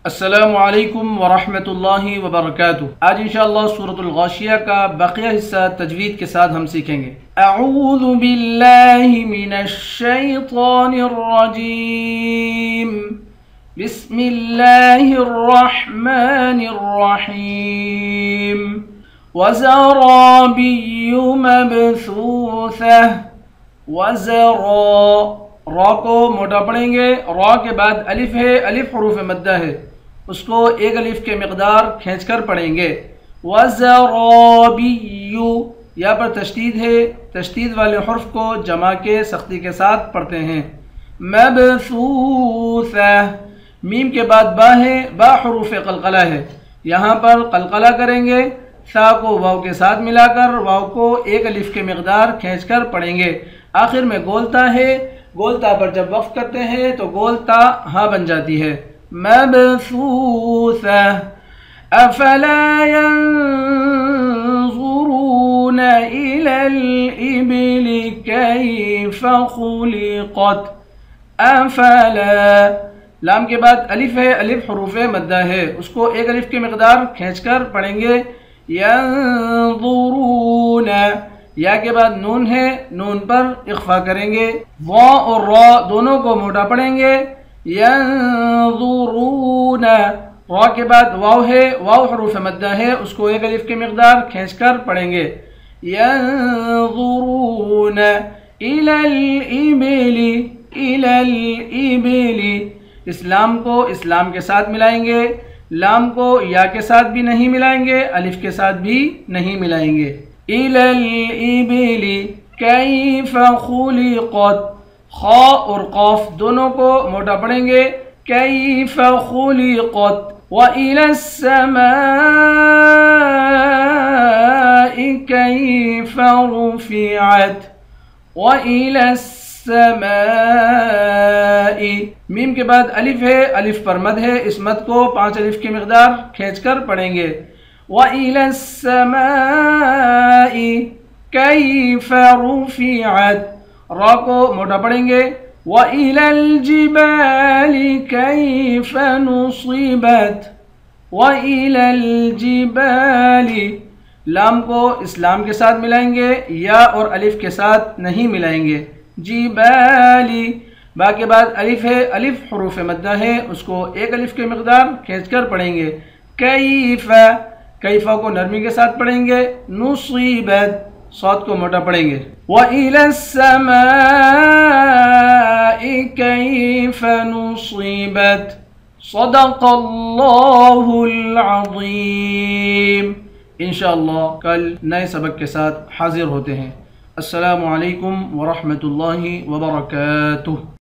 السلام علیکم ورحمۃ اللہ وبرکاتہ۔ آج انشاءاللہ سورۃ الغاشیہ کا بقیہ حصہ تجوید کے ساتھ ہم سیکھیں گے۔ اعوذ باللہ من الشیطان الرجیم، بسم اللہ الرحمن الرحیم۔ وزرابی مبثوثہ، وزرا، را کو موٹا پڑھیں گے، را کے بعد الف ہے، الف حروف مدہ ہے، اس کو ایک الف کے مقدار کھینچ کر پڑھیں گے۔ وزرابی، یا پر تشدید ہے، تشدید والے حرف کو جمع کے سختی کے ساتھ پڑھتے ہیں۔ مبثوثہ، میم کے بعد با ہے، با حروف قلقلہ ہے، یہاں پر قلقلہ کریں گے، سا کو واو کے ساتھ ملا کر واو کو ایک الف کے مقدار کھینچ کر پڑھیں گے۔ آخر میں گولتا ہے، گولتا پر جب وقف کرتے ہیں تو گولتا ہاں بن جاتی ہے۔ مبثوثہ، افلا ينظرون الى الابل كيف خلقت، افلا، لام کے بعد الف ہے، الف حروف مدہ ہے، اس کو ایک الف کے مقدار کھینچ کر پڑھیں گے۔ ينظرون، یا کے بعد نون ہے، نون پر اخفا کریں گے، وا اور را دونوں کو موٹا پڑھیں گے۔ ینظرون، را کے بعد واو ہے، واو حروف مدہ ہے، اس کو ایک الف کے مقدار کھینچ کر پڑھیں گے۔ ینظرون الی الابل، الی الابل، اسلام کو اسلام کے ساتھ ملائیں گے، لام کو یا کے ساتھ بھی نہیں ملائیں گے، الف کے ساتھ بھی نہیں ملائیں گے۔ الی الابل کیف خلقت، خا اور قاف دونوں کو موٹا پڑھیں گے، کیف خلقت۔ وإلی السماء کیف رفعت، وإلی السماء، میم کے بعد الف ہے، الف پر مد ہے، اس مد کو 5 الف کے مقدار کھینچ کر پڑھیں گے۔ وإلی السماء کیف رفعت، را کو موٹا پڑھیں گے۔ وإلی الجبال کیف نصبت، وإلی الجبال، لام کو اسلام کے ساتھ ملائیں گے، یا اور الف کے ساتھ نہیں ملائیں گے۔ جبالی، با کے بعد الف ہے، الف حروف مدہ ہے، اس کو ایک الف کے مقدار کھینچ کر پڑھیں گے۔ کیف، کیفہ کو نرمی کے ساتھ پڑھیں گے۔ نصیبت، صاد کو موٹا پڑھیں گے۔ وإلی السماء کیف نصبت۔ صدق اللہ العظیم۔ انشاءاللہ کل نئے سبق کے ساتھ حاضر ہوتے ہیں۔ السلام علیکم ورحمۃ اللہ وبرکاتہ۔